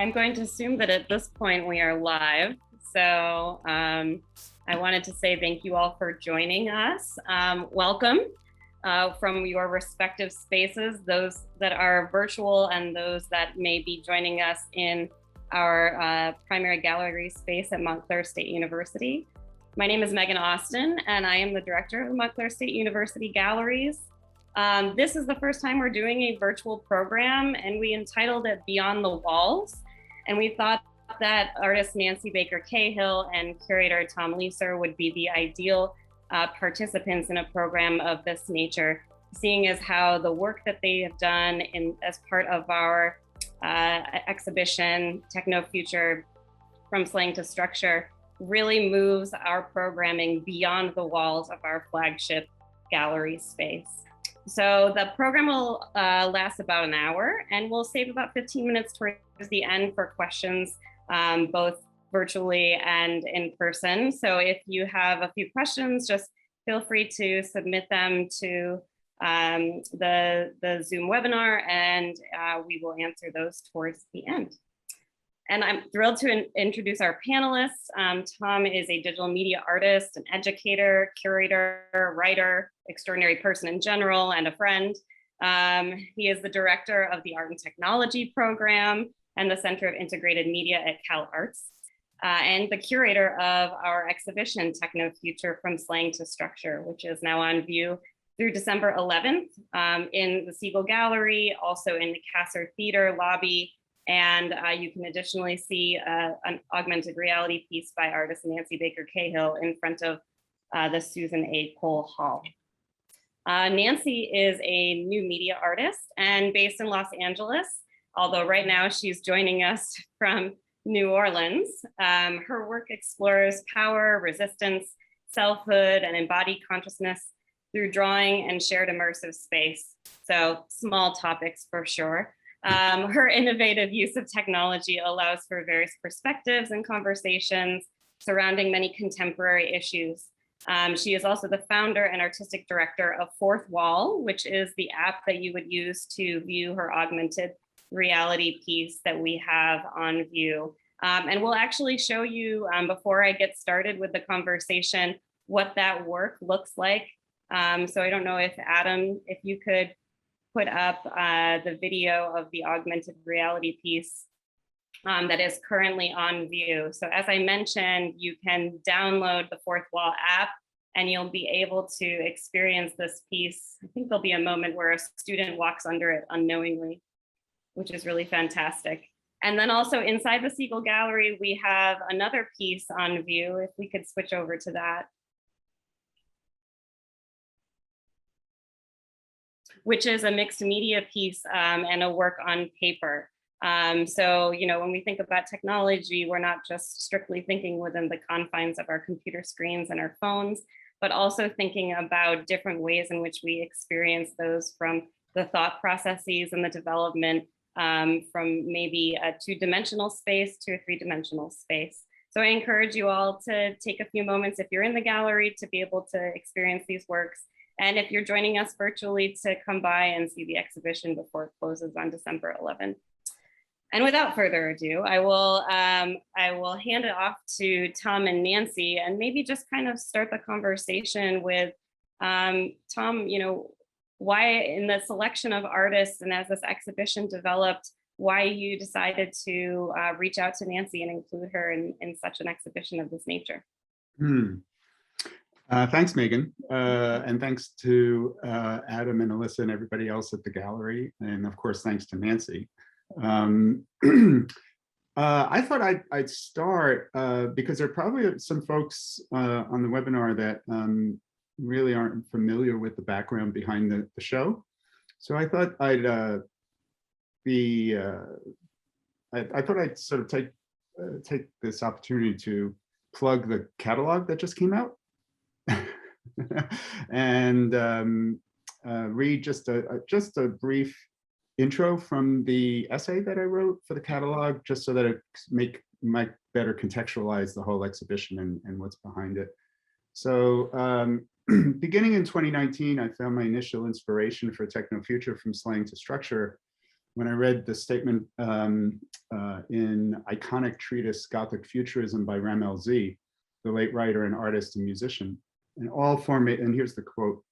I'm going to assume that at this point we are live. So I wanted to say thank you all for joining us. Welcome from your respective spaces, those that are virtual and those that may be joining us in our primary gallery space at Montclair State University. My name is Megan Austin, and I am the director of Montclair State University Galleries. This is the first time we're doing a virtual program, and we entitled it Beyond the Walls. And we thought that artist Nancy Baker Cahill and curator Tom Leeser would be the ideal participants in a program of this nature, seeing as how the work that they have done as part of our exhibition, Techno Future, From Slang to Structure, really moves our programming beyond the walls of our flagship gallery space. So the program will last about an hour, and we'll save about 15 minutes towards the end for questions, both virtually and in person. So if you have a few questions, just feel free to submit them to the Zoom webinar, and we will answer those towards the end. And I'm thrilled to introduce our panelists. Tom is a digital media artist, an educator, curator, writer, extraordinary person in general, and a friend. He is the director of the Art and Technology program and the Center of Integrated Media at CalArts, and the curator of our exhibition, Techno Future, From Slang to Structure, which is now on view through December 11th in the Segal Gallery, also in the Kasser Theater lobby. And you can additionally see an augmented reality piece by artist Nancy Baker Cahill in front of the Susan A. Cole Hall. Nancy is a new media artist and based in Los Angeles, although right now she's joining us from New Orleans. Her work explores power, resistance, selfhood, and embodied consciousness through drawing and shared immersive space. So small topics for sure. Her innovative use of technology allows for various perspectives and conversations surrounding many contemporary issues. She is also the founder and artistic director of Fourth Wall, which is the app that you would use to view her augmented reality piece that we have on view. And we'll actually show you, before I get started with the conversation, what that work looks like. So I don't know if Adam, if you could put up the video of the augmented reality piece that is currently on view. So as I mentioned, you can download the Fourth Wall app and you'll be able to experience this piece. I think there'll be a moment where a student walks under it unknowingly, which is really fantastic. And then also inside the Segal Gallery, we have another piece on view, if we could switch over to that, which is a mixed media piece and a work on paper. So, you know, when we think about technology, we're not just strictly thinking within the confines of our computer screens and our phones, but also thinking about different ways in which we experience those, from the thought processes and the development from maybe a two-dimensional space to a three-dimensional space. So I encourage you all to take a few moments, if you're in the gallery, to be able to experience these works. And if you're joining us virtually, to come by and see the exhibition before it closes on December 11th. And without further ado, I will hand it off to Tom and Nancy, and maybe just kind of start the conversation with Tom, you know, why in the selection of artists and as this exhibition developed, why you decided to reach out to Nancy and include her in such an exhibition of this nature. Thanks, Megan, and thanks to Adam and Alyssa and everybody else at the gallery, and of course, thanks to Nancy. I thought I'd start because there are probably some folks on the webinar that really aren't familiar with the background behind the show. So I thought I'd sort of take this opportunity to plug the catalog that just came out. And read just a brief intro from the essay that I wrote for the catalog, just so that it might better contextualize the whole exhibition and what's behind it. So beginning in 2019, I found my initial inspiration for Techno Future, From Slang to Structure when I read the statement in iconic treatise Gothic Futurism by Ramel Z, the late writer and artist and musician, and here's the quote,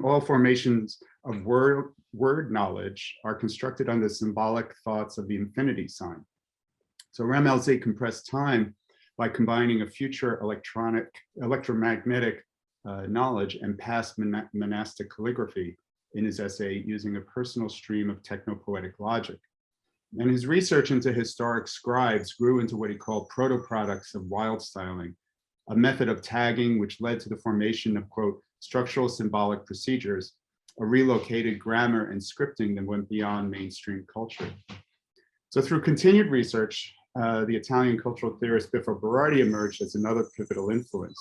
all formations of word knowledge are constructed on the symbolic thoughts of the infinity sign. So Ramel Z compressed time by combining a future electromagnetic knowledge and past monastic calligraphy in his essay using a personal stream of techno-poetic logic. And his research into historic scribes grew into what he called proto-products of wild styling, a method of tagging which led to the formation of, quote, structural symbolic procedures, a relocated grammar and scripting that went beyond mainstream culture. So through continued research, the Italian cultural theorist Biffo Berardi emerged as another pivotal influence.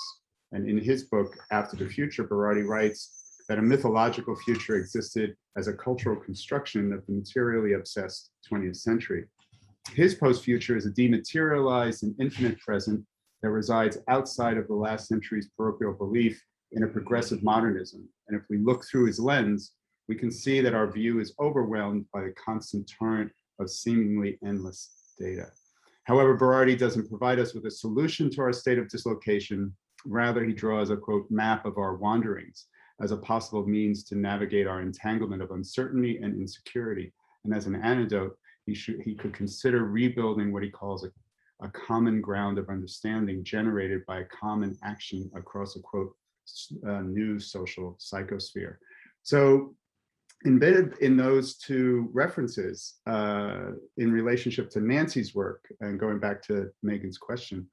And in his book, After the Future, Berardi writes that a mythological future existed as a cultural construction of the materially obsessed 20th century. His post-future is a dematerialized and infinite present that resides outside of the last century's parochial belief in a progressive modernism. And if we look through his lens, we can see that our view is overwhelmed by the constant torrent of seemingly endless data. However, Berardi doesn't provide us with a solution to our state of dislocation. Rather, he draws a, quote, map of our wanderings as a possible means to navigate our entanglement of uncertainty and insecurity. And as an antidote, he could consider rebuilding what he calls a common ground of understanding generated by a common action across a, quote, new social psychosphere. So embedded in those two references in relationship to Nancy's work, and going back to Megan's question,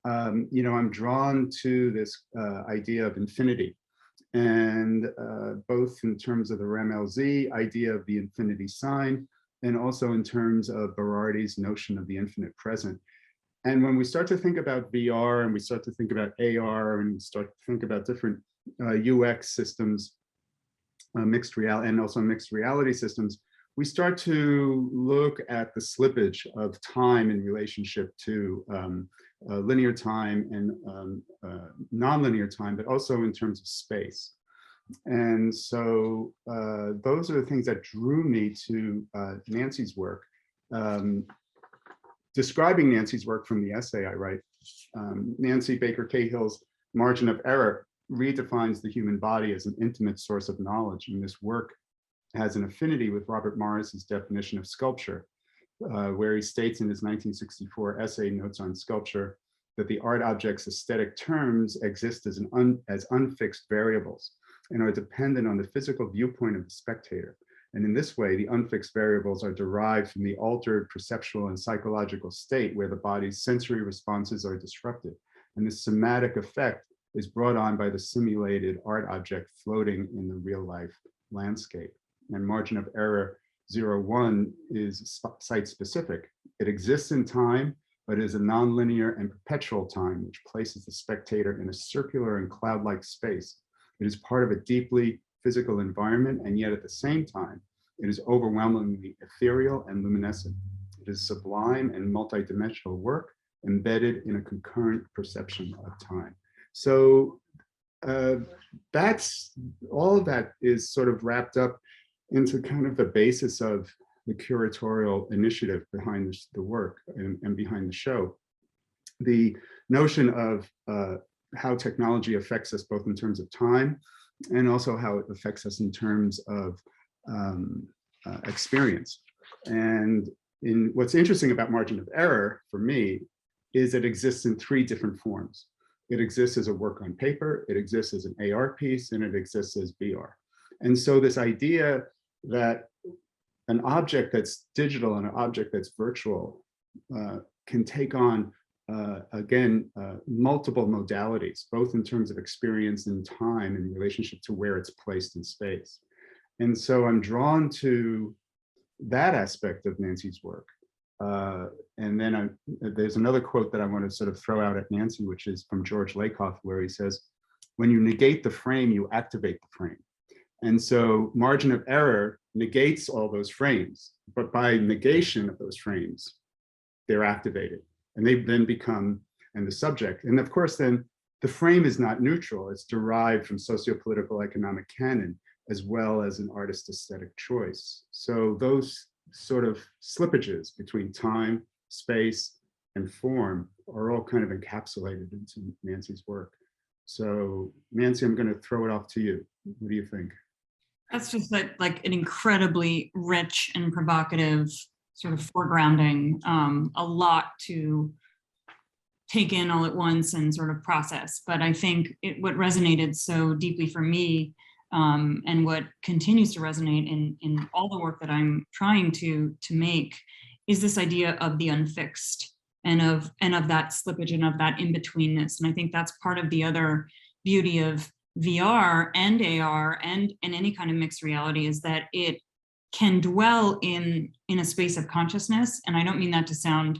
I'm drawn to this idea of infinity, and both in terms of the Ramel Z idea of the infinity sign, and also in terms of Berardi's notion of the infinite present. And when we start to think about VR, and we start to think about AR, and we start to think about different UX systems, mixed reality systems, we start to look at the slippage of time in relationship to linear time and nonlinear time, but also in terms of space. And so those are the things that drew me to Nancy's work. Describing Nancy's work from the essay I write, Nancy Baker Cahill's margin of error redefines the human body as an intimate source of knowledge. And this work has an affinity with Robert Morris's definition of sculpture, where he states in his 1964 essay, Notes on Sculpture, that the art object's aesthetic terms exist as unfixed variables and are dependent on the physical viewpoint of the spectator. And in this way, the unfixed variables are derived from the altered perceptual and psychological state where the body's sensory responses are disrupted. And this somatic effect is brought on by the simulated art object floating in the real life landscape. And margin of error 01 is site specific. It exists in time, but is a nonlinear and perpetual time, which places the spectator in a circular and cloud-like space. It is part of a deeply physical environment, and yet at the same time, it is overwhelmingly ethereal and luminescent. It is sublime and multidimensional work embedded in a concurrent perception of time. So that's all of that is sort of wrapped up into kind of the basis of the curatorial initiative behind the work and behind the show. The notion of how technology affects us both in terms of time and also how it affects us in terms of experience. And what's interesting about margin of error for me is it exists in three different forms. It exists as a work on paper, it exists as an AR piece, and it exists as VR. And so this idea that an object that's digital and an object that's virtual can take on, again, multiple modalities, both in terms of experience and time in relationship to where it's placed in space. And so I'm drawn to that aspect of Nancy's work. And then there's another quote that I want to sort of throw out at Nancy, which is from George Lakoff, where he says, when you negate the frame, you activate the frame. And so margin of error negates all those frames, but by negation of those frames, they're activated and they then become the subject. And of course, then the frame is not neutral. It's derived from socio-political economic canon, as well as an artist's aesthetic choice. So those sort of slippages between time, space, and form are all kind of encapsulated into Nancy's work. So Nancy, I'm going to throw it off to you. What do you think? That's just like an incredibly rich and provocative sort of foregrounding, a lot to take in all at once and sort of process. But I think what resonated so deeply for me, and what continues to resonate in all the work that I'm trying to make, is this idea of the unfixed and of that slippage and of that in-betweenness. And I think that's part of the other beauty of VR and AR and any kind of mixed reality, is that it can dwell in a space of consciousness. And I don't mean that to sound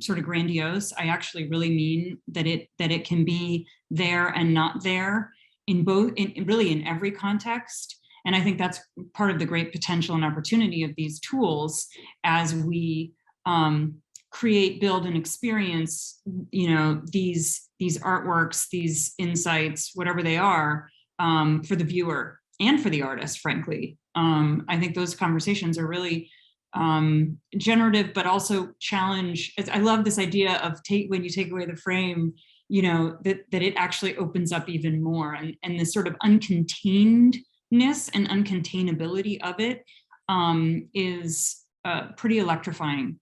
sort of grandiose. I actually really mean that it can be there and not there in really in every context. And I think that's part of the great potential and opportunity of these tools as we create, build, and experience, these artworks, these insights, whatever they are, for the viewer and for the artist, frankly. I think those conversations are really generative, but also challenge. I love this idea of when you take away the frame, that it actually opens up even more, and this sort of uncontainedness and uncontainability of it is pretty electrifying.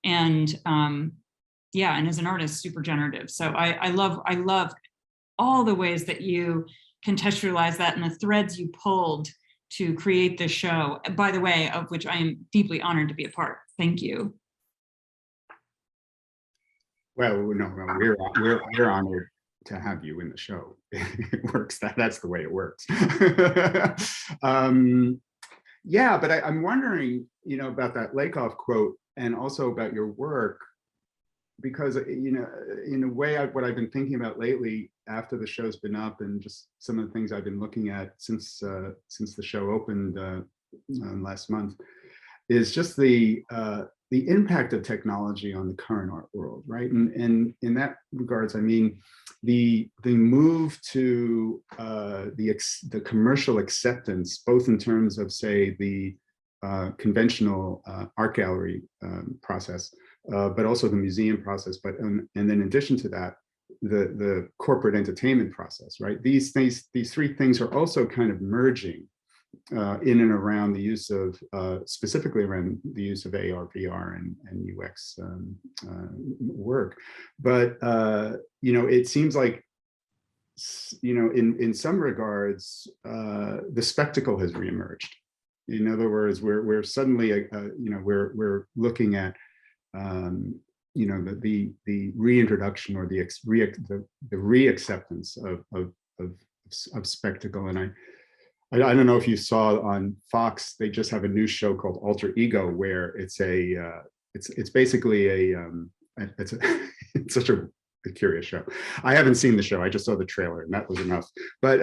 And and as an artist, super generative. So I love all the ways that you contextualize that and the threads you pulled to create this show, by the way, of which I am deeply honored to be a part. Thank you. Well, no, we're honored to have you in the show. It works. That's the way it works. Yeah, but I'm wondering, about that Lakoff quote, and also about your work, because in a way, what I've been thinking about lately after the show's been up, and just some of the things I've been looking at since the show opened last month, is just the impact of technology on the current art world, right? And in that regards, I mean, the move to the commercial acceptance, both in terms of, say, the conventional art gallery process, but also the museum process, and then in addition to that, the corporate entertainment process, right? These three things are also kind of merging in and around the use of, specifically around the use of AR, VR, and UX work. But it seems like, in some regards, the spectacle has reemerged. In other words, we're suddenly, we're looking at, the reintroduction or the reacceptance of spectacle. And I don't know if you saw on Fox, they just have a new show called Alter Ego, where it's basically it's such a curious show. I haven't seen the show. I just saw the trailer, and that was enough. But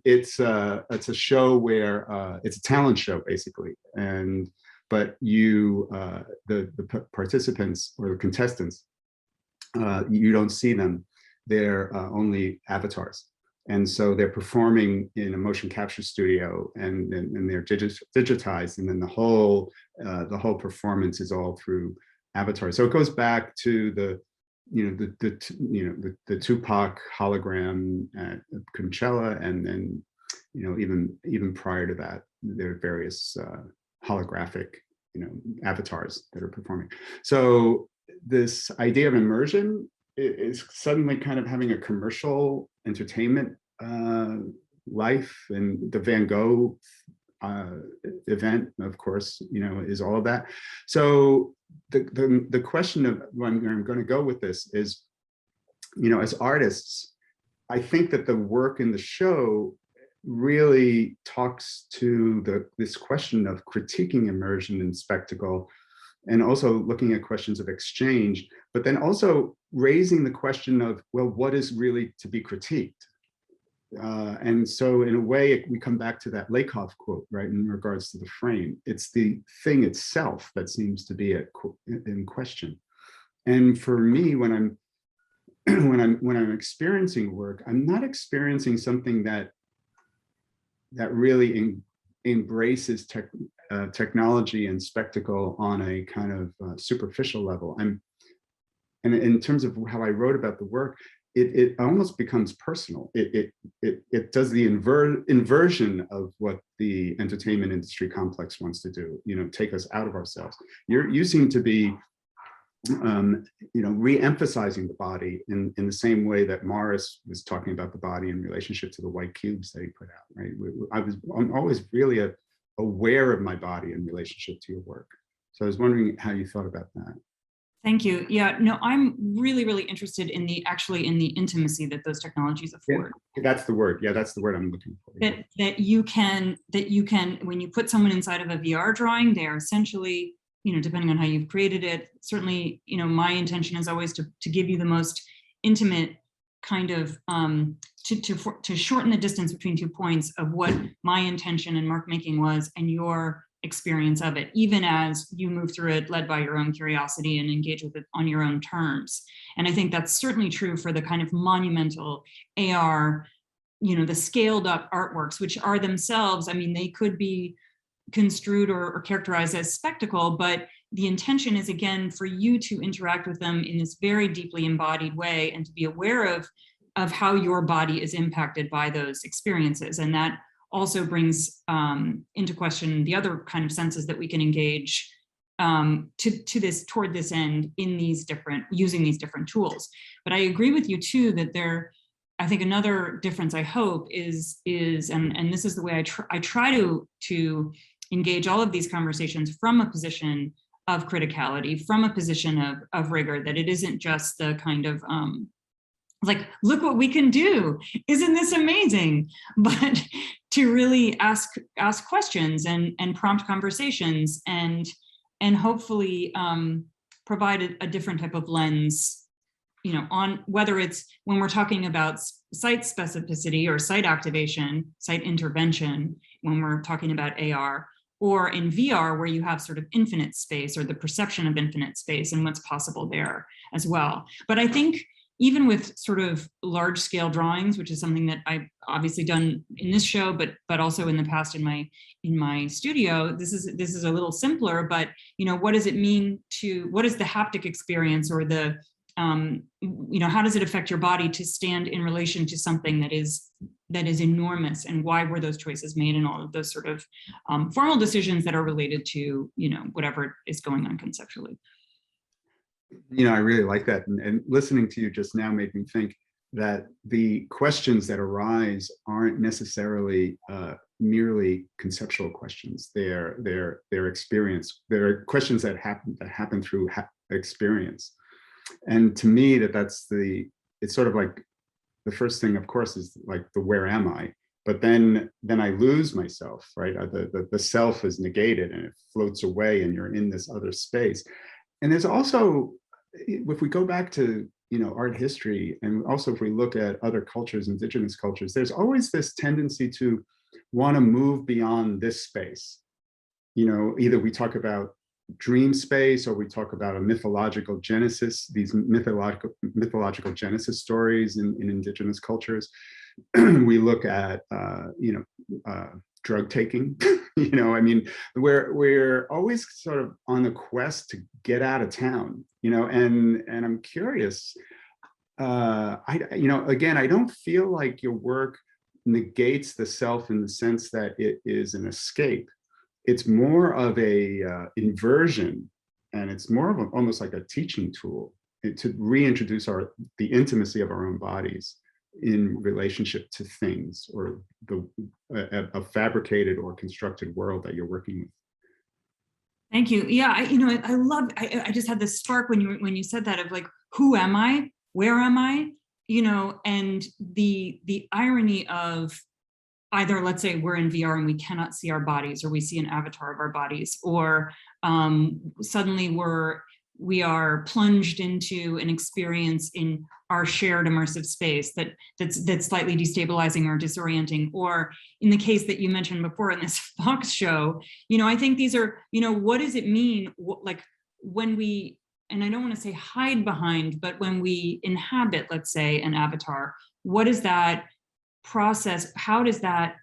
it's a show where it's a talent show basically, but the participants or the contestants, you don't see them. They're only avatars. And so they're performing in a motion capture studio, and they're digitized, and then the whole performance is all through avatars. So it goes back to the Tupac hologram at Coachella, and then even prior to that, there are various holographic avatars that are performing. So this idea of immersion is suddenly kind of having a commercial entertainment life, and the Van Gogh event, of course, is all of that. So the question of where I'm going to go with this is, as artists, I think that the work in the show really talks to this question of critiquing immersion and spectacle, and also looking at questions of exchange, but then also raising the question of, well, what is really to be critiqued? And so in a way, we come back to that Lakoff quote, right, in regards to the frame. It's the thing itself that seems to be in question. And for me, when I'm experiencing work, I'm not experiencing something that really embraces technology and spectacle on a kind of superficial level. And in terms of how I wrote about the work, it almost becomes personal. It does the inversion of what the entertainment industry complex wants to do. Take us out of ourselves. You seem to be, re-emphasizing the body in the same way that Morris was talking about the body in relationship to the white cubes that he put out. Right? I'm always really aware of my body in relationship to your work. So I was wondering how you thought about that. Thank you. Yeah, no, I'm really, really interested in the intimacy that those technologies afford. Yeah, that's the word. Yeah, that's the word I'm looking for. That you can, when you put someone inside of a VR drawing, they are essentially, depending on how you've created it, certainly, my intention is always to give you the most intimate kind of, to shorten the distance between 2 points of what my intention in mark making was and your experience of it, even as you move through it led by your own curiosity and engage with it on your own terms. And I think that's certainly true for the kind of monumental AR, the scaled up artworks, which are themselves, they could be construed or characterized as spectacle, but the intention is, again, for you to interact with them in this very deeply embodied way and to be aware of how your body is impacted by those experiences. And that also brings into question the other kind of senses that we can engage toward this end in using these different tools. But I agree with you too that I think another difference I hope is and this is the way I try to engage all of these conversations from a position of criticality, from a position of rigor, that it isn't just the kind of like, look what we can do, isn't this amazing? But to really ask questions and prompt conversations and hopefully provide a different type of lens, on whether it's when we're talking about site specificity or site activation, site intervention, when we're talking about AR, or in VR where you have sort of infinite space or the perception of infinite space and what's possible there as well. But I think even with sort of large scale drawings, which is something that I've obviously done in this show, but also in the past in my studio, this is a little simpler, but what does it mean what is the haptic experience or the, how does it affect your body to stand in relation to something that is enormous, and why were those choices made, and all of those sort of formal decisions that are related to, whatever is going on conceptually. I really like that. And listening to you just now made me think that the questions that arise aren't necessarily merely conceptual questions. They're experience. They're questions that happen through experience. And to me, it's sort of like the first thing, of course, is like the where am I? But then I lose myself, right? The self is negated and it floats away and you're in this other space. And there's also, if we go back to, art history, and also if we look at other cultures, indigenous cultures, there's always this tendency to want to move beyond this space. Either we talk about dream space or we talk about a mythological genesis, these mythological genesis stories in indigenous cultures. We look at, drug taking, we're always sort of on the quest to get out of town, and I'm curious, again, I don't feel like your work negates the self in the sense that it is an escape. It's more of a inversion, and it's more of almost like a teaching tool to reintroduce the intimacy of our own bodies in relationship to things, or a fabricated or constructed world that you're working with. Thank you. Yeah, I love. I just had this spark when you said that, of like, who am I? Where am I? And the irony of either, let's say we're in VR and we cannot see our bodies, or we see an avatar of our bodies, or suddenly we are plunged into an experience in our shared immersive space that's slightly destabilizing or disorienting. Or in the case that you mentioned before in this Fox show, I think these are, what does it mean? Like when we, and I don't want to say hide behind, but when we inhabit, let's say, an avatar, what is that process? How does that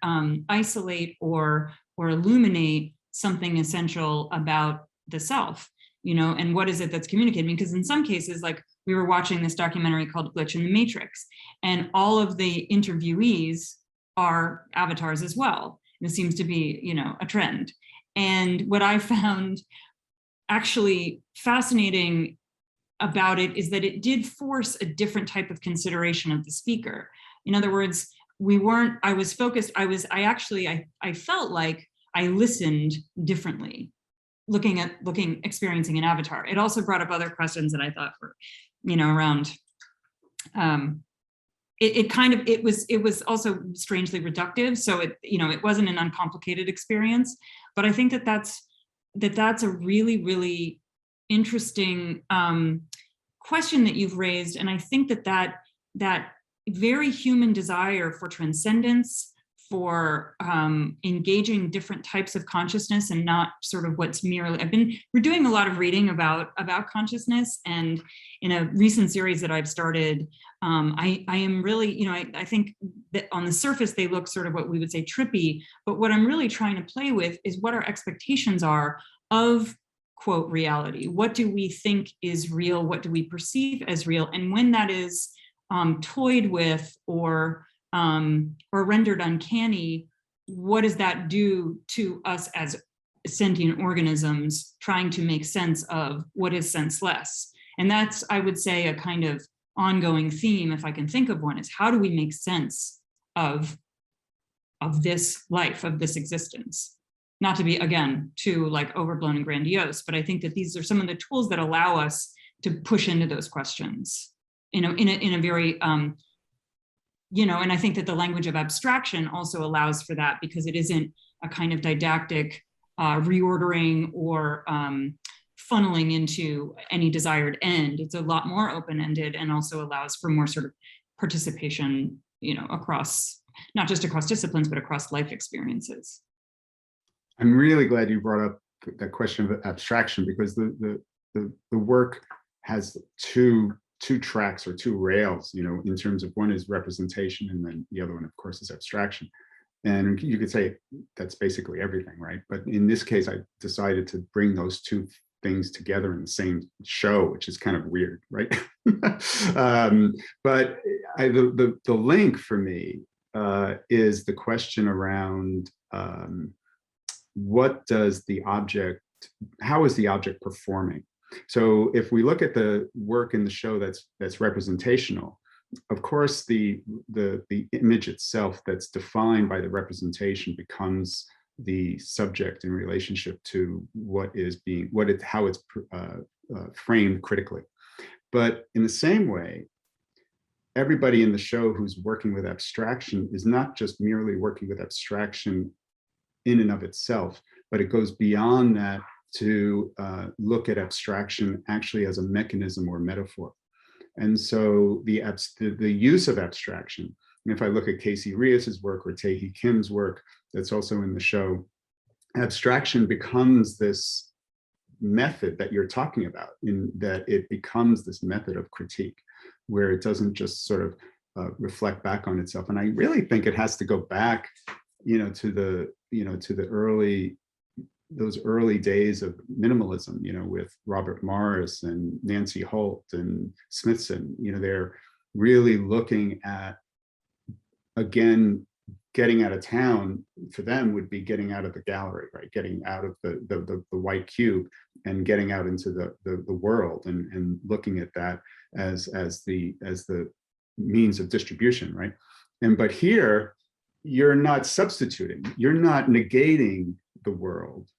isolate or illuminate something essential about the self, and what is it that's communicated? Because in some cases, like we were watching this documentary called Glitch in the Matrix, and all of the interviewees are avatars as well. And it seems to be, a trend. And what I found actually fascinating about it is that it did force a different type of consideration of the speaker. In other words, I felt like I listened differently, experiencing an avatar. It also brought up other questions that I thought were, around, it was also strangely reductive. So it wasn't an uncomplicated experience, but I think that's a really, really interesting question that you've raised. And I think that very human desire for transcendence, for engaging different types of consciousness, and not sort of what's merely, we're doing a lot of reading about consciousness, and in a recent series that I've started, I am really, I think that on the surface they look sort of what we would say trippy, but what I'm really trying to play with is what our expectations are of, quote, reality. What do we think is real? What do we perceive as real? And when that is toyed with or rendered uncanny, what does that do to us as sentient organisms trying to make sense of what is senseless? And that's, I would say, a kind of ongoing theme, if I can think of one, is how do we make sense of this life, of this existence? Not to be, again, too like overblown and grandiose, but I think that these are some of the tools that allow us to push into those questions in a very and I think that the language of abstraction also allows for that, because it isn't a kind of didactic reordering or funneling into any desired end. It's a lot more open-ended, and also allows for more sort of participation, across, not just across disciplines, but across life experiences. I'm really glad you brought up that question of abstraction, because the work has two tracks or two rails, in terms of, one is representation, and then the other one, of course, is abstraction. And you could say that's basically everything, right? But in this case, I decided to bring those two things together in the same show, which is kind of weird, right? But the link for me is the question around how is the object performing? So if we look at the work in the show that's representational, of course the image itself that's defined by the representation becomes the subject in relationship to how it's framed critically. But in the same way, everybody in the show who's working with abstraction is not just merely working with abstraction in and of itself, but it goes beyond that to look at abstraction actually as a mechanism or metaphor. And so the use of abstraction, and if I look at Casey Rias's work or Tae-hee Kim's work that's also in the show, abstraction becomes this method that you're talking about, in that it becomes this method of critique, where it doesn't just sort of reflect back on itself. And I really think it has to go back, to those early days of minimalism, with Robert Morris and Nancy Holt and Smithson. They're really looking at, again, getting out of town for them would be getting out of the gallery, right? Getting out of the white cube and getting out into the world, and looking at that as the means of distribution, right? But here, you're not substituting, you're not negating the world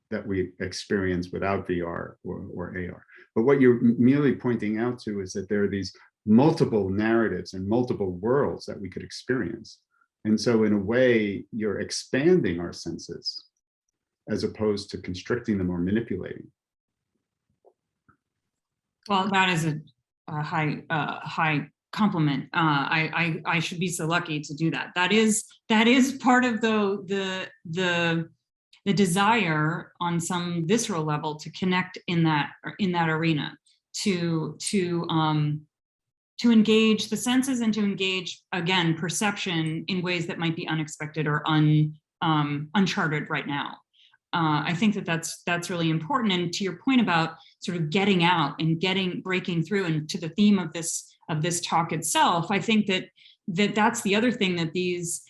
that we experience without VR or AR. But what you're merely pointing out to is that there are these multiple narratives and multiple worlds that we could experience. And so in a way, you're expanding our senses as opposed to constricting them or manipulating. Well, that is a high compliment. I should be so lucky to do that. That is part of the desire on some visceral level to connect in that arena, to engage the senses, and to engage, again, perception in ways that might be unexpected or uncharted right now. I think that that's really important. And to your point about sort of getting out and breaking through, and to the theme of this talk itself, I think that's the other thing that these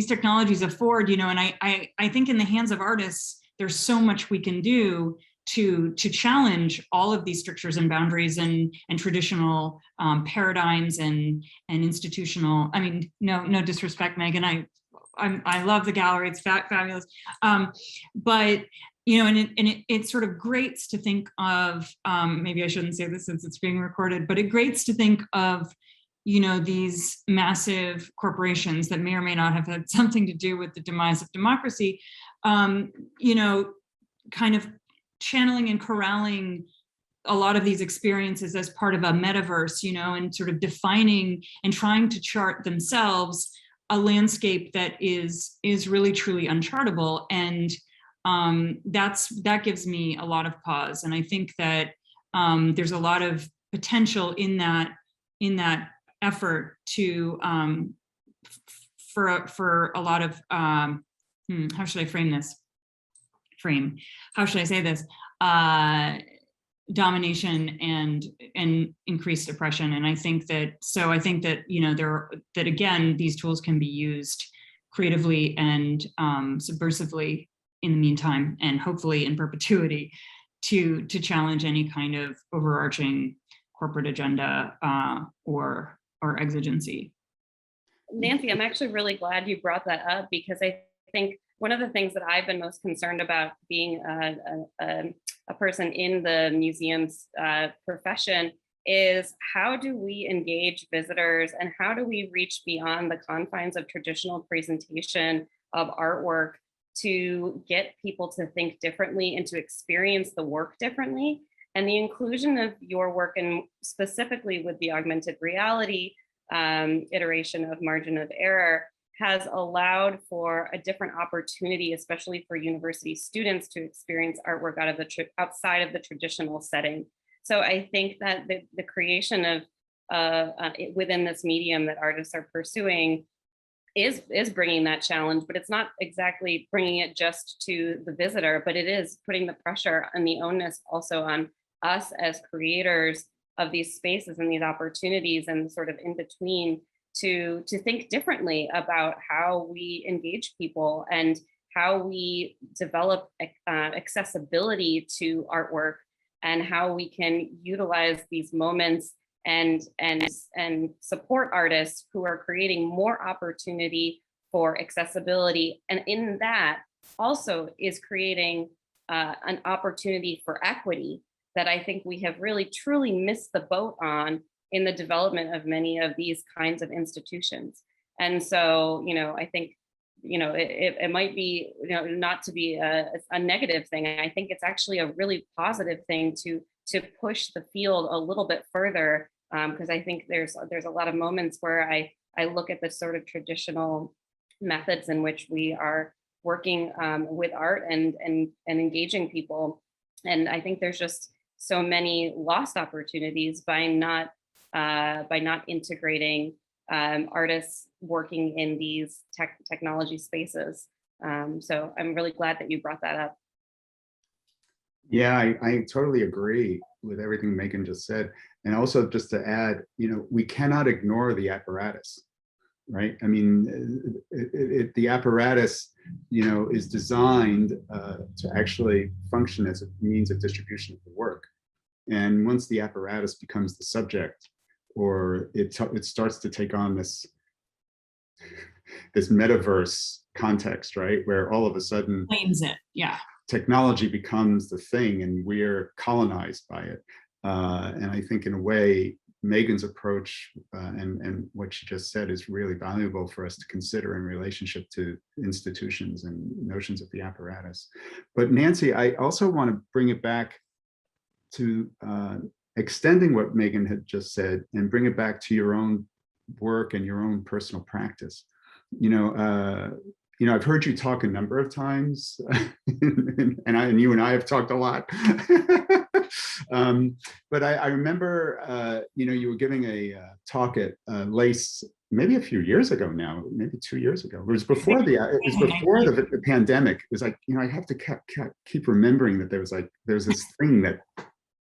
technologies afford, and I think in the hands of artists, there's so much we can do to challenge all of these strictures and boundaries and traditional paradigms and institutional. I mean, no disrespect, Megan. I love the gallery. It's fabulous. But it sort of grates to think of, maybe I shouldn't say this since it's being recorded, but it grates to think of, these massive corporations that may or may not have had something to do with the demise of democracy, kind of channeling and corralling a lot of these experiences as part of a metaverse, and sort of defining and trying to chart themselves a landscape that is really truly unchartable. And that gives me a lot of pause. And I think that there's a lot of potential in that effort to for a lot of how should I frame this? How should I say this? Domination and increased oppression. And I think that that again, these tools can be used creatively and subversively in the meantime, and hopefully in perpetuity, to challenge any kind of overarching corporate agenda or exigency. Nancy, I'm actually really glad you brought that up, because I think one of the things that I've been most concerned about, being a person in the museum's profession, is how do we engage visitors and how do we reach beyond the confines of traditional presentation of artwork to get people to think differently and to experience the work differently. And the inclusion of your work, and specifically with the augmented reality iteration of margin of error, has allowed for a different opportunity, especially for university students, to experience artwork outside of the traditional setting. So I think that the creation of within this medium that artists are pursuing is bringing that challenge, but it's not exactly bringing it just to the visitor, but it is putting the pressure and the onus also on us as creators of these spaces and these opportunities and sort of in between, to think differently about how we engage people and how we develop accessibility to artwork, and how we can utilize these moments and support artists who are creating more opportunity for accessibility. And in that also is creating an opportunity for equity that I think we have really truly missed the boat on in the development of many of these kinds of institutions. And so, I think, it might be, not to be a negative thing. I think it's actually a really positive thing to push the field a little bit further, because I think there's a lot of moments where I look at the sort of traditional methods in which we are working with art and engaging people. And I think there's just so many lost opportunities by not integrating artists working in these technology spaces. So I'm really glad that you brought that up. Yeah, I totally agree with everything Megan just said. And also just to add, we cannot ignore the apparatus, right? I mean, the apparatus, is designed to actually function as a means of distribution of the work. And once the apparatus becomes the subject, or it starts to take on this metaverse context, right, where all of a sudden claims it, yeah, technology becomes the thing, and we're colonized by it. And I think in a way, Megan's approach and what she just said is really valuable for us to consider in relationship to institutions and notions of the apparatus. But Nancy, I also want to bring it back to extending what Megan had just said and bring it back to your own work and your own personal practice. I've heard you talk a number of times, and you and I have talked a lot. But I remember, you were giving a talk at Lace maybe a few years ago now, maybe 2 years ago. It was before the pandemic. It was like, I have to keep remembering that there was this thing that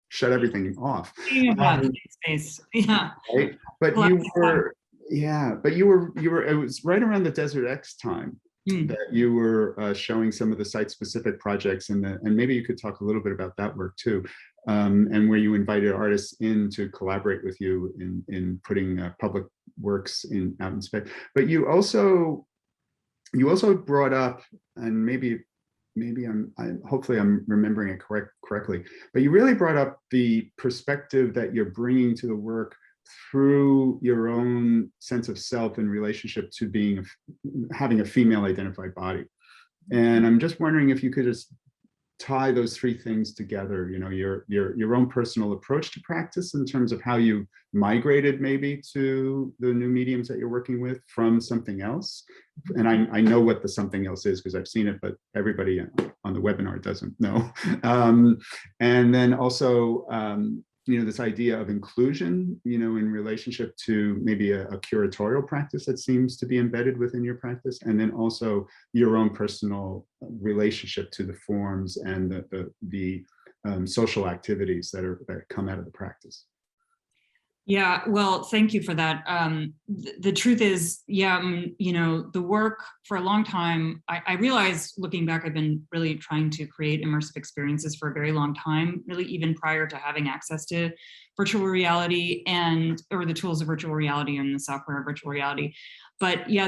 shut everything off. Space. Yeah. Right? But you were, it was right around the Desert X time that you were showing some of the site-specific projects, and maybe you could talk a little bit about that work too, and where you invited artists in to collaborate with you in putting public works out in space. But you also brought up, and maybe hopefully I'm remembering it correctly, but you really brought up the perspective that you're bringing to the work through your own sense of self in relationship to having a female identified body. And I'm just wondering if you could just tie those three things together, your own personal approach to practice in terms of how you migrated maybe to the new mediums that you're working with from something else. And I know what the something else is because I've seen it, but everybody on the webinar doesn't know. And then also, this idea of inclusion, in relationship to maybe a curatorial practice that seems to be embedded within your practice, and then also your own personal relationship to the forms and the social activities that come out of the practice. Yeah, well, thank you for that. The truth is, the work for a long time, I realized looking back, I've been really trying to create immersive experiences for a very long time, really even prior to having access to virtual reality or the tools of virtual reality and the software of virtual reality. But yeah,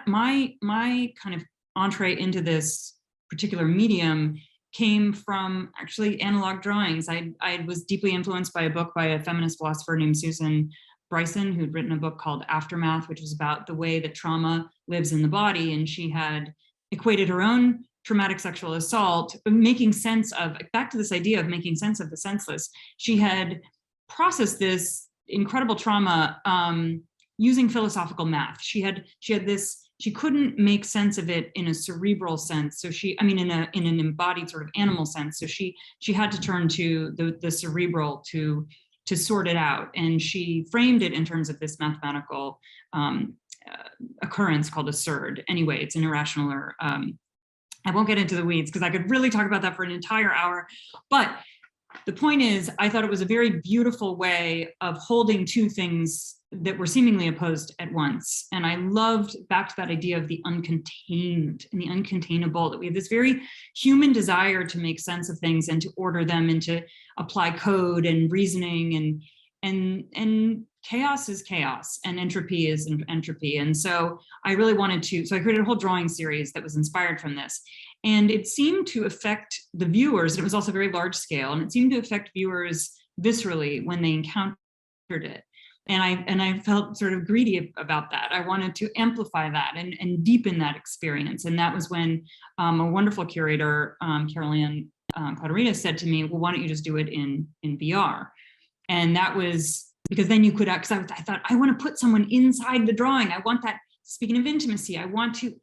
my kind of entree into this particular medium came from actually analog drawings. I was deeply influenced by a book by a feminist philosopher named Susan Bryson, who'd written a book called Aftermath, which was about the way that trauma lives in the body. And she had equated her own traumatic sexual assault, making sense of, back to this idea of making sense of the senseless. She had processed this incredible trauma using philosophical math. She couldn't make sense of it in a cerebral sense. So in an embodied sort of animal sense. So she had to turn to the cerebral to sort it out. And she framed it in terms of this mathematical occurrence called a surd. Anyway, it's an irrational, or I won't get into the weeds because I could really talk about that for an entire hour. But the point is, I thought it was a very beautiful way of holding two things that were seemingly opposed at once. And I loved, back to that idea of the uncontained and the uncontainable, that we have this very human desire to make sense of things and to order them and to apply code and reasoning, and chaos is chaos and entropy is entropy. And so I really wanted to, so I created a whole drawing series that was inspired from this. And it seemed to affect the viewers, and it was also very large scale, and it seemed to affect viewers viscerally when they encountered it. And I felt sort of greedy about that. I wanted to amplify that and deepen that experience. And that was when a wonderful curator, Carol Ann Potterita, said to me, well, why don't you just do it in VR? And that was because then you could, because I thought, I want to put someone inside the drawing. I want that, speaking of intimacy, I want to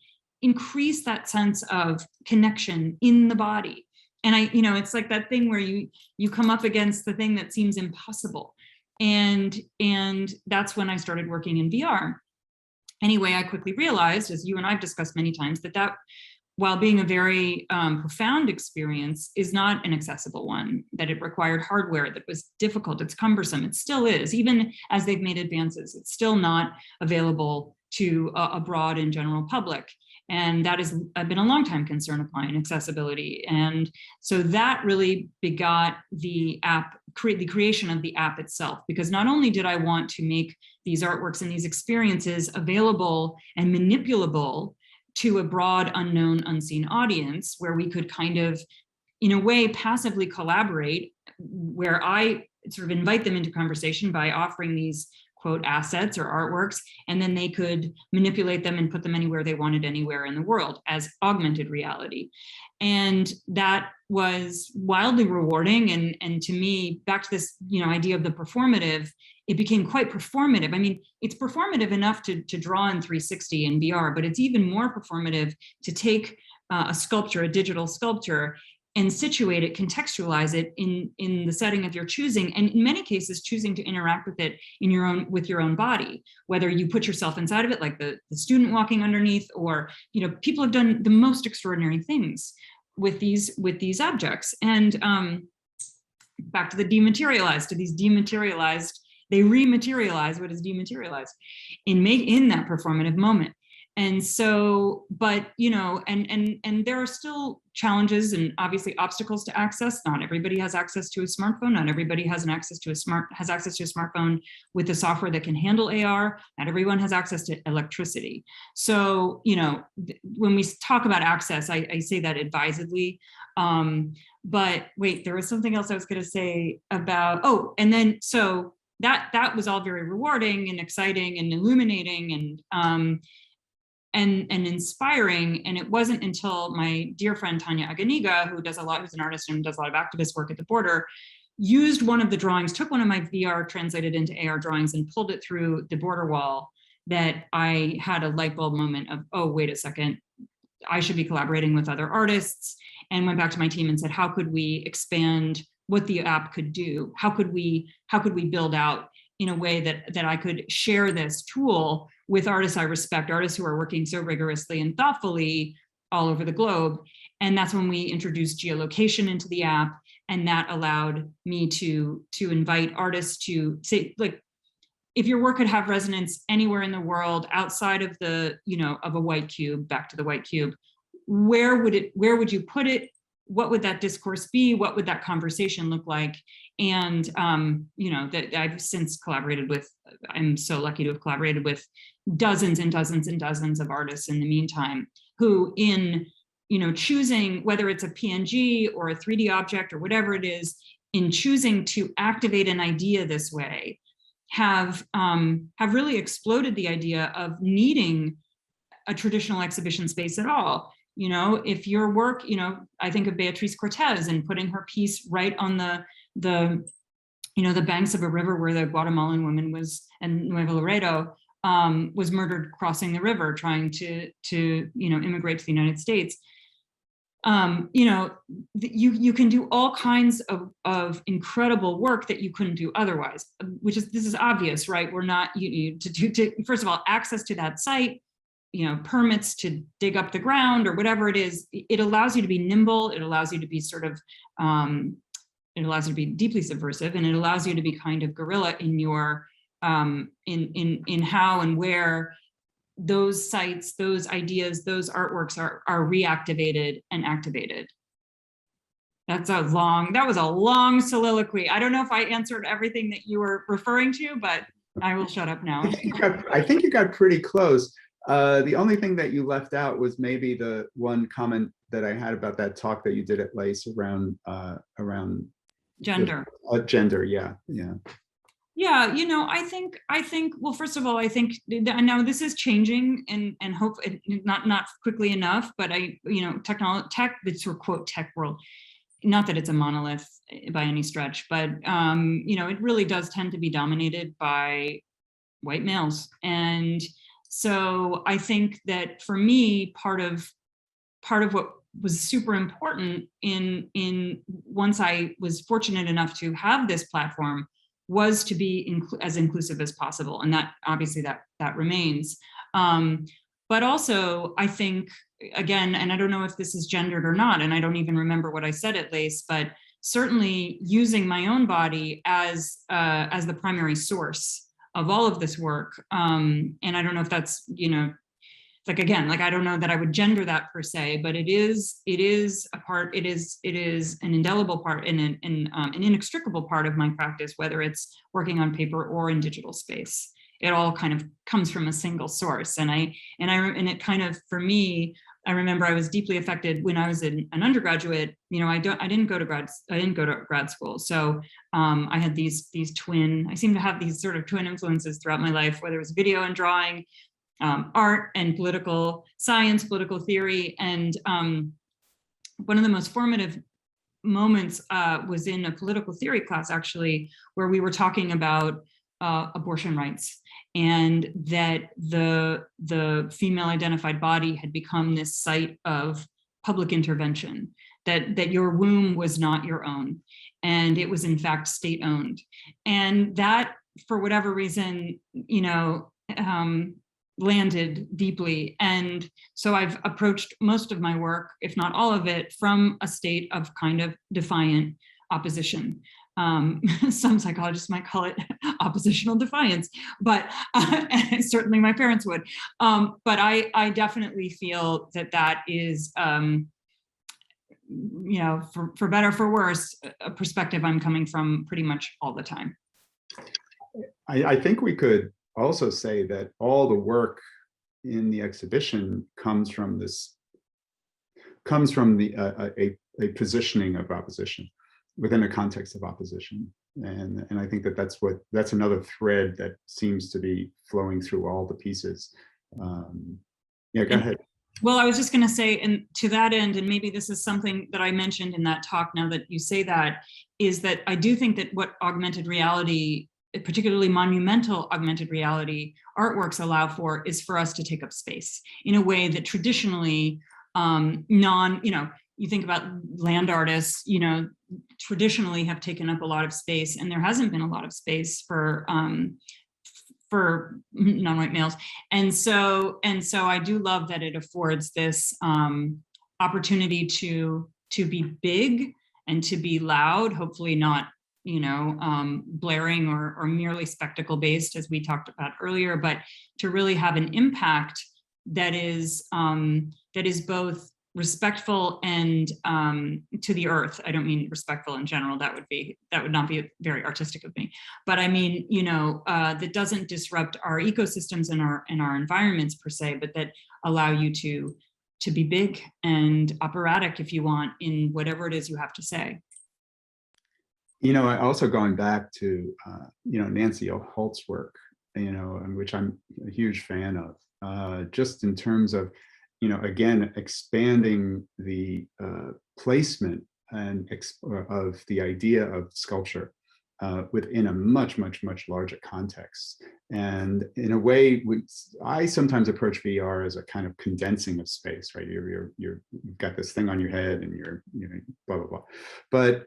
increase that sense of connection in the body. And it's like that thing where you come up against the thing that seems impossible. And that's when I started working in VR. Anyway, I quickly realized, as you and I've discussed many times, that while being a very profound experience, is not an accessible one, that it required hardware that was difficult, it's cumbersome, it still is, even as they've made advances, it's still not available to a broad and general public. And that has been a long time concern of mine, accessibility. And so that really begot the app, the creation of the app itself, because not only did I want to make these artworks and these experiences available and manipulable to a broad, unknown, unseen audience, where we could kind of, in a way, passively collaborate, where I sort of invite them into conversation by offering these quote assets or artworks, and then they could manipulate them and put them anywhere they wanted, anywhere in the world, as augmented reality. And that was wildly rewarding. And to me, back to this, idea of the performative, it became quite performative. I mean, it's performative enough to draw in 360 in VR, but it's even more performative to take a sculpture, a digital sculpture, and situate it, contextualize it in the setting of your choosing, and in many cases choosing to interact with it with your own body, whether you put yourself inside of it, like the student walking underneath, or people have done the most extraordinary things with these objects. And back to the dematerialized, to these dematerialized, they rematerialize what is dematerialized in that performative moment. And so, but, and there are still challenges and obviously obstacles to access. Not everybody has access to a smartphone. Not everybody has access to a smartphone with the software that can handle AR. Not everyone has access to electricity. So, when we talk about access, I say that advisedly. But wait, there was something else I was going to say about, and then, so that was all very rewarding and exciting and illuminating and inspiring. And it wasn't until my dear friend Tanya Aganiga, who's an artist and does a lot of activist work at the border, used one of the drawings, took one of my VR translated into AR drawings and pulled it through the border wall, that I had a light bulb moment of, oh, wait a second, I should be collaborating with other artists, and went back to my team and said, how could we expand what the app could do? How could we build out in a way that I could share this tool with artists I respect, artists who are working so rigorously and thoughtfully all over the globe. And that's when we introduced geolocation into the app. And that allowed me to invite artists to say, like, if your work could have resonance anywhere in the world outside of of a white cube, back to the white cube, where would you put it? What would that discourse be? What would that conversation look like? And, that I've since collaborated with, I'm so lucky to have collaborated with dozens and dozens and dozens of artists in the meantime, who in, choosing, whether it's a PNG or a 3D object or whatever it is, in choosing to activate an idea this way, have really exploded the idea of needing a traditional exhibition space at all. If your work, I think of Beatriz Cortez and putting her piece right on the banks of a river where the Guatemalan woman was, and Nuevo Laredo was murdered crossing the river, trying to immigrate to the United States. You can do all kinds of incredible work that you couldn't do otherwise, this is obvious, right? We're not, first of all, access to that site, permits to dig up the ground or whatever it is. It allows you to be nimble. It allows you to be sort of, it allows you to be deeply subversive, and it allows you to be kind of guerrilla in your, in how and where those sites, those ideas, those artworks are reactivated and activated. That was a long soliloquy. I don't know if I answered everything that you were referring to, but I will shut up now. I think you got pretty close. The only thing that you left out was maybe the one comment that I had about that talk that you did at LACE around gender. Gender, yeah. Yeah, I think, well, first of all, I think now this is changing and hope not quickly enough, but tech, the sort of quote tech world, not that it's a monolith by any stretch, but it really does tend to be dominated by white males. And so I think that for me, part of what was super important in once I was fortunate enough to have this platform was to be as inclusive as possible. And that obviously that remains. But also I think, again, and I don't know if this is gendered or not, and I don't even remember what I said at LACE, but certainly using my own body as the primary source of all of this work. And I don't know if that's, I don't know that I would gender that per se, but it is a part, it is an indelible part and an inextricable part of my practice, whether it's working on paper or in digital space. It all kind of comes from a single source. And it kind of, for me, I remember I was deeply affected when I was an undergraduate. I didn't go to grad school. So I had these twin, I seem to have these sort of twin influences throughout my life, whether it was video and drawing, art and political science, political theory. And one of the most formative moments was in a political theory class, actually, where we were talking about abortion rights, and that the female identified body had become this site of public intervention, that your womb was not your own, and it was in fact state-owned. And that, for whatever reason, landed deeply. And so I've approached most of my work, if not all of it, from a state of kind of defiant opposition. Some psychologists might call it oppositional defiance, but certainly my parents would. But I definitely feel that is, for better or for worse, a perspective I'm coming from pretty much all the time. I think we could also say that all the work in the exhibition comes from the a positioning of opposition within a context of opposition, and I think that's another thread that seems to be flowing through all the pieces. Yeah, go ahead. Well, I was just going to say, and to that end, and maybe this is something that I mentioned in that talk, now that you say that, is that I do think that what augmented reality, particularly monumental augmented reality artworks, allow for is for us to take up space in a way that traditionally you think about land artists, traditionally have taken up a lot of space, and there hasn't been a lot of space for non-white males. And so I do love that it affords this opportunity to be big and to be loud, hopefully not blaring or merely spectacle based, as we talked about earlier, but to really have an impact that is both respectful and to the earth. I don't mean respectful in general. That would not be very artistic of me. But I mean, that doesn't disrupt our ecosystems and our environments per se, but that allow you to be big and operatic, if you want, in whatever it is you have to say. I also, going back to Nancy Holt's work, and which I'm a huge fan of, just in terms of again, expanding the placement and of the idea of sculpture within a much, much, much larger context. And in a way, I sometimes approach VR as a kind of condensing of space, right? You've got this thing on your head, and you're blah blah blah. But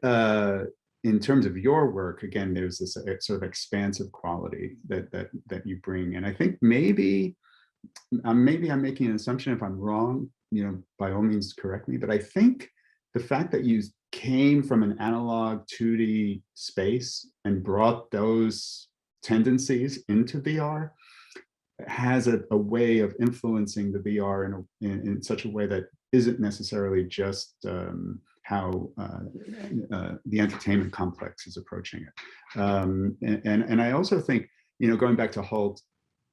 in terms of your work, again, there's this sort of expansive quality that you bring, and I think maybe I'm making an assumption. If I'm wrong, by all means correct me, but I think the fact that you came from an analog 2D space and brought those tendencies into VR has a way of influencing the VR in such a way that isn't necessarily just how the entertainment complex is approaching it. And I also think, going back to Holt,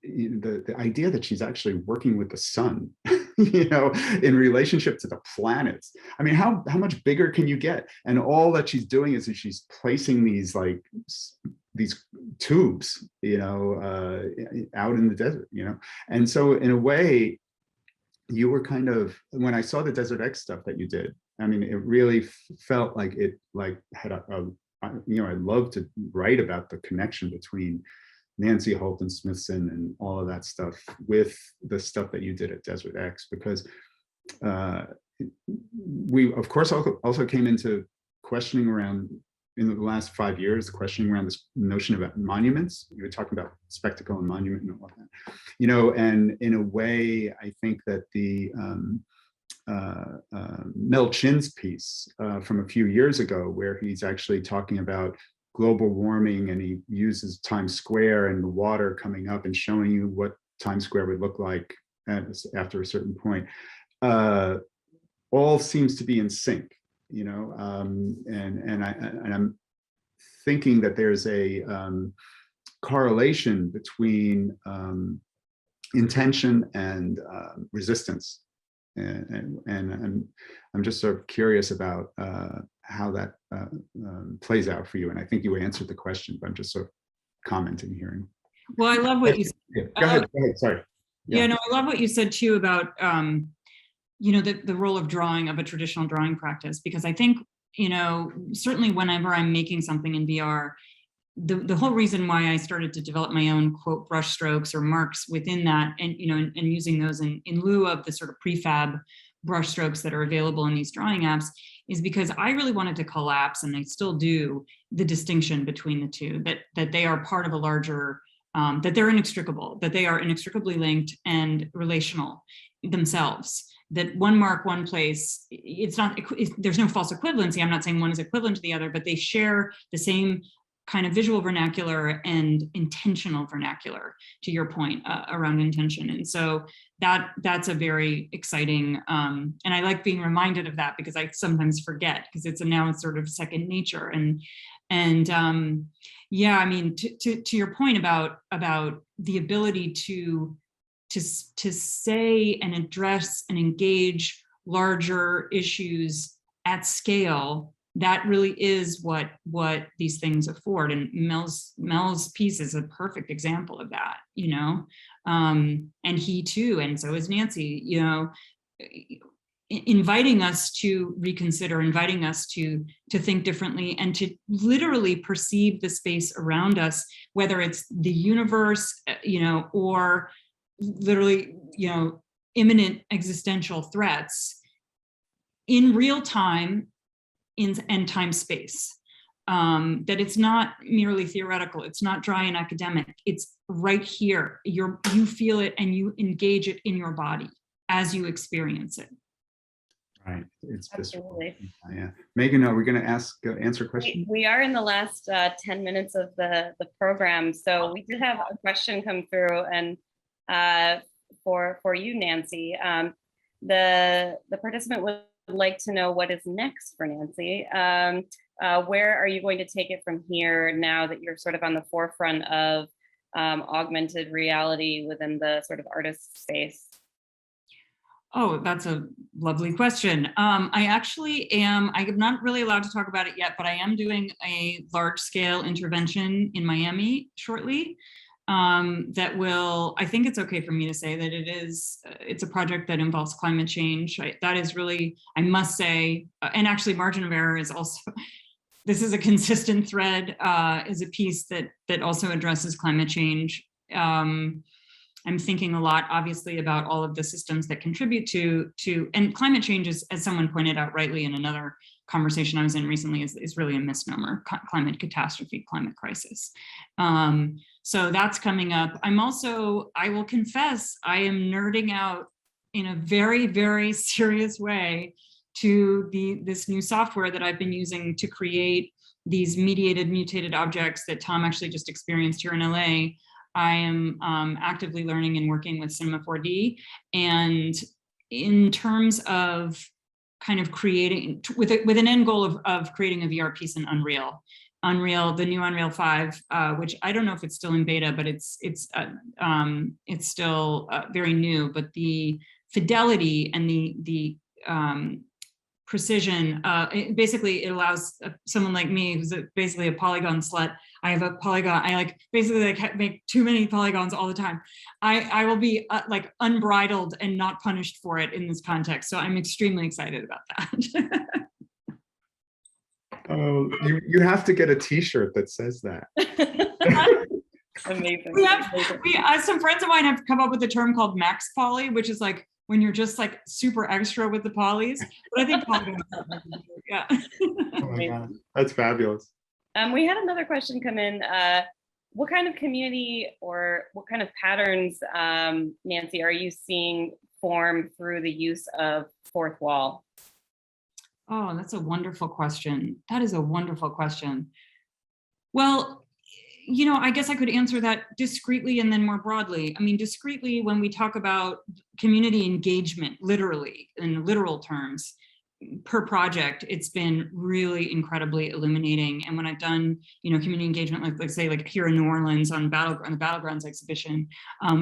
the idea that she's actually working with the sun, in relationship to the planets. I mean, how much bigger can you get? And all that she's doing is she's placing these tubes, out in the desert, And so in a way, you were kind of, when I saw the Desert X stuff that you did, I mean, it really felt like it had I'd love to write about the connection between Nancy Holt and Smithson and all of that stuff with the stuff that you did at Desert X, because we, of course, also came into questioning around, in the last 5 years, questioning around this notion about monuments. You were talking about spectacle and monument and all that, and in a way, I think that the Mel Chin's piece from a few years ago, where he's actually talking about global warming, and he uses Times Square and the water coming up and showing you what Times Square would look like after a certain point, all seems to be in sync, and I'm thinking that there's a correlation between intention and resistance, and I'm just sort of curious about how that plays out for you. And I think you answered the question, but I'm just sort of commenting here. Well, I love what you said. Yeah, go ahead, sorry. Yeah, no, I love what you said too about the role of drawing, of a traditional drawing practice, because I think, certainly whenever I'm making something in VR, the whole reason why I started to develop my own quote brush strokes or marks within that, and and using those in lieu of the sort of prefab brush strokes that are available in these drawing apps, is because I really wanted to collapse, and I still do, the distinction between the two, that they are part of a larger, that they're inextricable, that they are inextricably linked and relational themselves. That one mark, one place, it's not, there's no false equivalency. I'm not saying one is equivalent to the other, but they share the same kind of visual vernacular and intentional vernacular, to your point around intention. And so that's a very exciting, and I like being reminded of that because I sometimes forget, because it's now it's sort of second nature. And yeah, I mean, to your point about the ability to say and address and engage larger issues at scale, that really is what these things afford. And Mel's piece is a perfect example of that, you know, and he too, and so is Nancy, you know, inviting us to reconsider, inviting us to think differently, and to literally perceive the space around us, whether it's the universe, you know, or literally, you know, imminent existential threats in real time, and time space. That it's not merely theoretical, it's not dry and academic, it's right here. You feel it and you engage it in your body as you experience it. Right, it's Absolutely. Yeah. Megan, are we going to answer questions? We are in the last 10 minutes of the program, so we did have a question come through, and for you, Nancy. The participant would like to know what is next for Nancy. Where are you going to take it from here now that you're sort of on the forefront of augmented reality within the sort of artist space? Oh, that's a lovely question. I actually am not really allowed to talk about it yet, but I am doing a large scale intervention in Miami shortly. That will, I think it's okay for me to say that it's a project that involves climate change. That is really, I must say, and actually margin of error is also, this is a consistent thread, is a piece that also addresses climate change. I'm thinking a lot, obviously, about all of the systems that contribute to, and climate change is, as someone pointed out rightly in another conversation I was in recently, is really a misnomer. Climate catastrophe, climate crisis. So that's coming up. I will confess, I am nerding out in a very, very serious way to this new software that I've been using to create these mediated mutated objects that Tom actually just experienced here in LA. I am actively learning and working with Cinema 4D. And in terms of kind of creating, with an end goal of creating a VR piece in Unreal, the new Unreal 5, which I don't know if it's still in beta, but it's still very new, but the fidelity and the precision, it allows someone like me, who's basically a polygon slut. I have a polygon, I basically make too many polygons all the time. I will be like unbridled and not punished for it in this context. So I'm extremely excited about that. Oh, you have to get a t-shirt that says that. Amazing. Some friends of mine have come up with a term called max poly, which is like when you're just like super extra with the polys. But I think polygons, yeah. Oh my God, that's fabulous. We had another question come in. What kind of community or what kind of patterns, Nancy, are you seeing form through the use of fourth wall? Oh, that's a wonderful question. That is a wonderful question. Well, you know, I guess I could answer that discreetly and then more broadly. I mean, discreetly, when we talk about community engagement, literally, in literal terms, per project, it's been really incredibly illuminating. And when I've done, you know, community engagement, like say, like here in New Orleans on the Battlegrounds exhibition,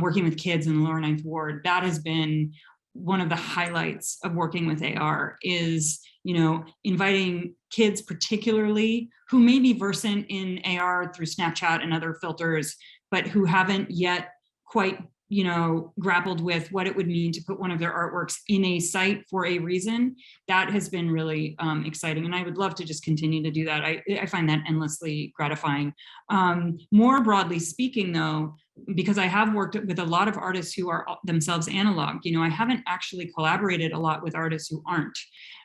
working with kids in the Lower Ninth Ward, that has been one of the highlights of working with AR is, you know, inviting kids particularly who may be versant in AR through Snapchat and other filters, but who haven't yet quite, you know, grappled with what it would mean to put one of their artworks in a site for a reason. That has been really exciting. And I would love to just continue to do that. I find that endlessly gratifying. More broadly speaking though, because I have worked with a lot of artists who are themselves analog, you know, I haven't actually collaborated a lot with artists who aren't.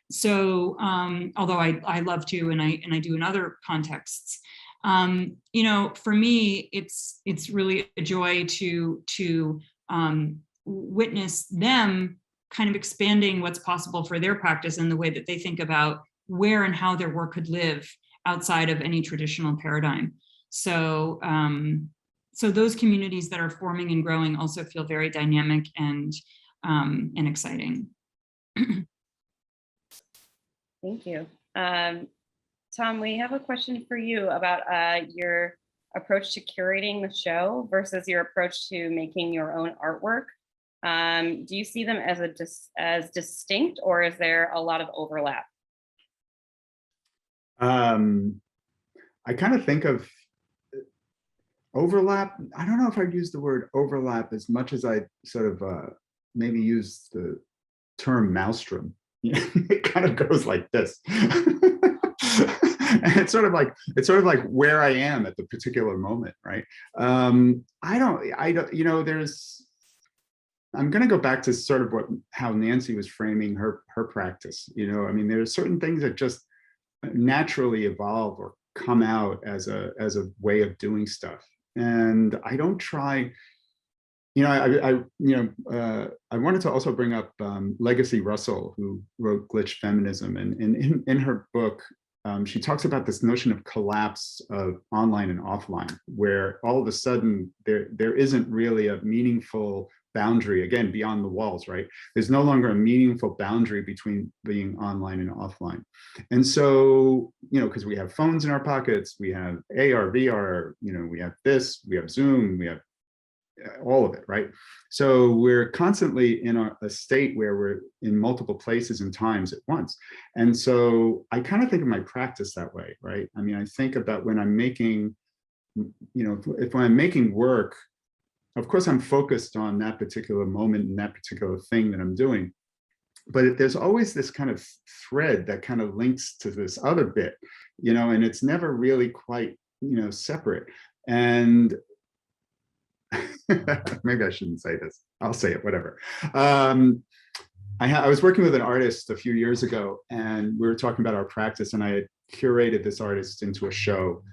So although I love to, and I do in other contexts, you know, for me, it's really a joy to witness them kind of expanding what's possible for their practice and the way that they think about where and how their work could live outside of any traditional paradigm. So, so those communities that are forming and growing also feel very dynamic and exciting. Thank you. Tom, we have a question for you about your approach to curating the show versus your approach to making your own artwork. Do you see them as distinct, or is there a lot of overlap? I kind of think of overlap. I don't know if I'd use the word overlap as much as I sort of maybe use the term maelstrom. It kind of goes like this. And it's sort of like where I am at the particular moment, right? I don't, you know, I'm going to go back to sort of how Nancy was framing her practice. You know, I mean, there are certain things that just naturally evolve or come out as a way of doing stuff, and I don't try. You know, I wanted to also bring up Legacy Russell, who wrote Glitch Feminism, and in her book, she talks about this notion of collapse of online and offline, where all of a sudden there isn't really a meaningful boundary, again, beyond the walls, right? There's no longer a meaningful boundary between being online and offline. And so, you know, because we have phones in our pockets, we have AR, VR, you know, we have this, we have Zoom, we have all of it, right? So we're constantly in a state where we're in multiple places and times at once. And so I kind of think of my practice that way, right? I mean, I think about when I'm making, you know, if I'm making work, of course, I'm focused on that particular moment and that particular thing that I'm doing. But there's always this kind of thread that kind of links to this other bit, you know, and it's never really quite, you know, separate. And maybe I shouldn't say this. I'll say it, whatever. I was working with an artist a few years ago, and we were talking about our practice, and I had curated this artist into a show,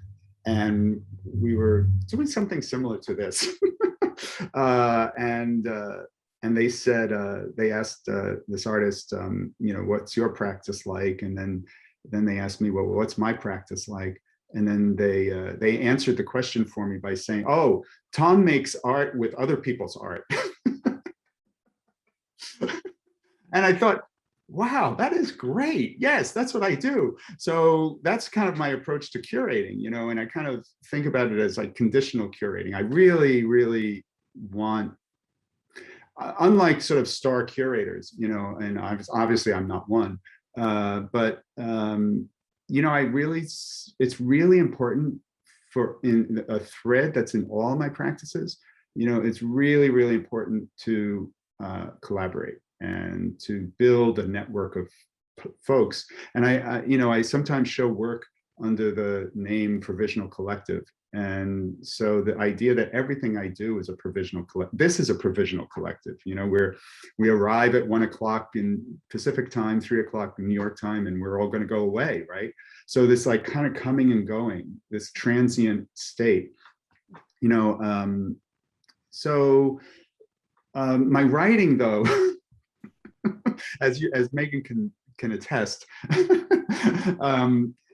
and we were doing something similar to this. And they said, they asked this artist, you know, what's your practice like? And then they asked me, well, what's my practice like? And then they answered the question for me by saying, oh, Tom makes art with other people's art. And I thought, wow, that is great. Yes, that's what I do. So that's kind of my approach to curating, you know, and I kind of think about it as like conditional curating. I really, really want, unlike sort of star curators, you know, and obviously I'm not one, but you know, it's really important for in a thread that's in all my practices, you know, it's really, really important to collaborate and to build a network of folks. And you know, I sometimes show work under the name Provisional Collective. And so the idea that everything I do is a provisional collective, this is a provisional collective, you know, where we arrive at 1 o'clock in Pacific time, 3 o'clock in New York time, and we're all going to go away, right? So this like kind of coming and going, this transient state, you know. My writing, though, as Megan can attest,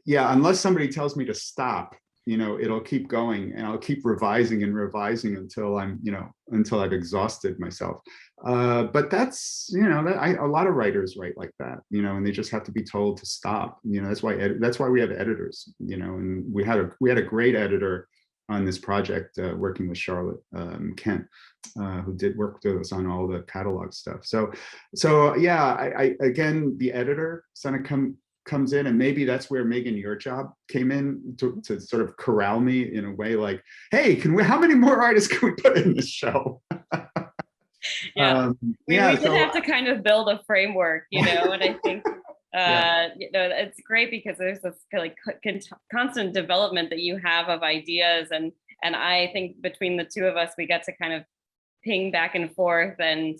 yeah, unless somebody tells me to stop, you know, it'll keep going, and I'll keep revising and revising until I'm, you know, until I've exhausted myself. But that's, you know, a lot of writers write like that, you know, and they just have to be told to stop. You know, that's why we have editors, you know, and we had a great editor on this project, working with Charlotte Kent, who did work with us on all the catalog stuff. So yeah, I again, the editor kind of comes in, and maybe that's where, Megan, your job came in to sort of corral me in a way, like, hey, how many more artists can we put in this show? Yeah, we did have to kind of build a framework, you know, and I think you know, it's great because there's this like constant development that you have of ideas, and I think between the two of us, we get to kind of ping back and forth and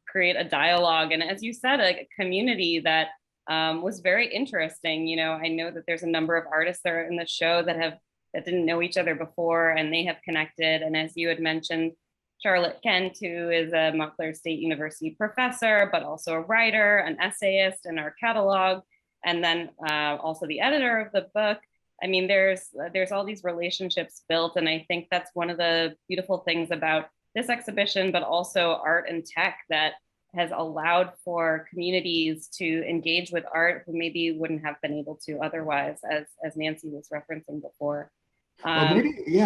create a dialogue, and as you said, a community that was very interesting. You know, I know that there's a number of artists that are in the show that didn't know each other before, and they have connected. And as you had mentioned, Charlotte Kent, who is a Montclair State University professor, but also a writer, an essayist in our catalog, and then also the editor of the book. I mean, there's all these relationships built, and I think that's one of the beautiful things about this exhibition, but also art and tech, that has allowed for communities to engage with art who maybe wouldn't have been able to otherwise, as Nancy was referencing before. Well,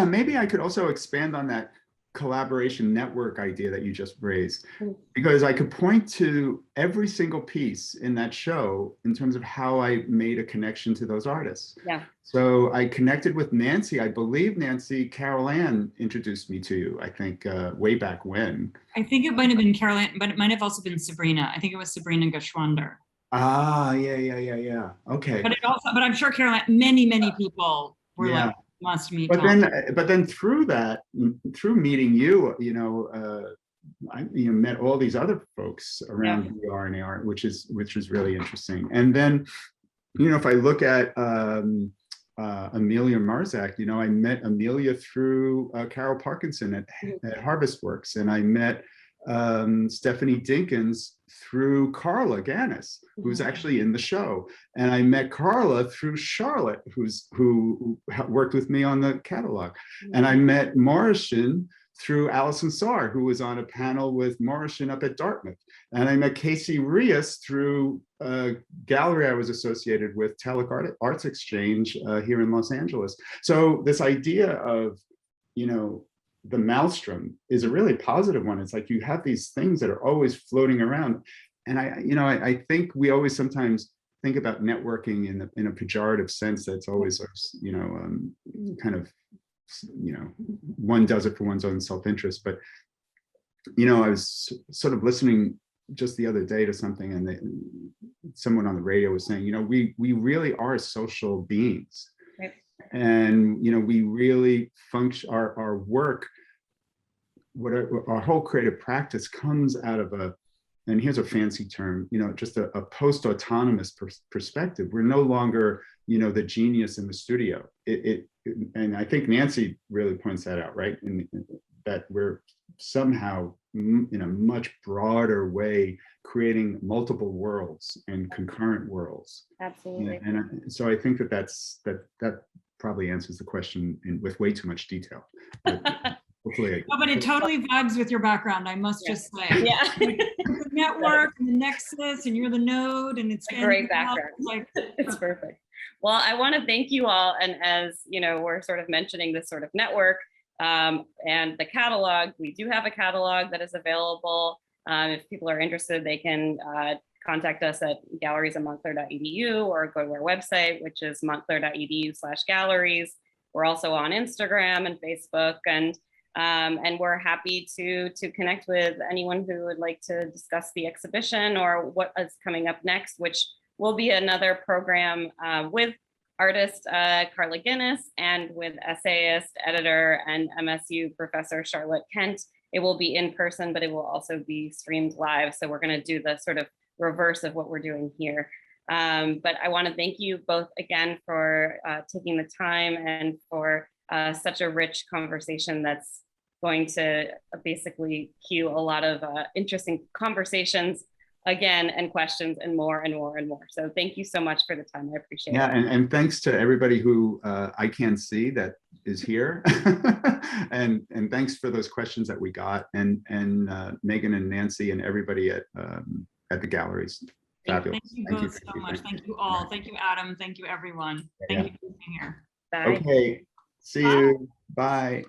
maybe I could also expand on that collaboration network idea that you just raised, because I could point to every single piece in that show in terms of how I made a connection to those artists. Yeah. So I connected with Nancy. I believe Nancy, Carol Ann introduced me to you, I think, way back when. I think it might have been Carol Ann, but it might have also been Sabrina. I think it was Sabrina Gashwander. Ah, yeah. Okay. But I'm sure Carol Ann, many people were like, must meet. But then through meeting you, I met all these other folks around VR and AR, which is really interesting. And then, if I look at Amelia Marzak, I met Amelia through Carol Parkinson at Harvest Works, and I met Stephanie Dinkins through Carla Gannis, who's actually in the show, and I met Carla through Charlotte, who worked with me on the catalog, and I met Morrison through Alison Saar, who was on a panel with Morrison up at Dartmouth, and I met Casey Rios through a gallery I was associated with, Telic Arts Exchange here in Los Angeles. So this idea of the maelstrom is a really positive one. It's like you have these things that are always floating around. And I think we always sometimes think about networking in a pejorative sense, that's always, kind of, one does it for one's own self-interest. But, I was sort of listening just the other day to something, and someone on the radio was saying, we really are social beings. Right. And we really function, our work, our whole creative practice comes out of and here's a fancy term, just a post-autonomous perspective. We're no longer the genius in the studio. And I think Nancy really points that out, right? That we're somehow in a much broader way creating multiple worlds and concurrent worlds. Absolutely. And so I think that probably answers the question with way too much detail. Hopefully. No, but it totally vibes with your background, I must just say. Yeah. The network and the nexus, and you're the node, and it's a great background. It's perfect. Well, I want to thank you all. And as we're sort of mentioning this sort of network and the catalog, we do have a catalog that is available. If people are interested, they can contact us at galleries@montclair.edu or go to our website, which is montclair.edu/galleries. We're also on Instagram and Facebook, and we're happy to connect with anyone who would like to discuss the exhibition or what is coming up next, which will be another program with artist Carla Guinness and with essayist, editor, and MSU professor Charlotte Kent. It will be in person, but it will also be streamed live. So we're going to do the sort of reverse of what we're doing here. But I want to thank you both again for taking the time and for such a rich conversation that's going to basically cue a lot of interesting conversations again, and questions, and more and more and more. So thank you so much for the time. I appreciate it. Yeah, and thanks to everybody who I can't see that is here. and thanks for those questions that we got, and Megan and Nancy and everybody at the galleries. Fabulous. Thank you both so much. Thank you all. Thank you, Adam. Thank you, everyone. Thank you for being here. Bye. Okay. See you. Bye.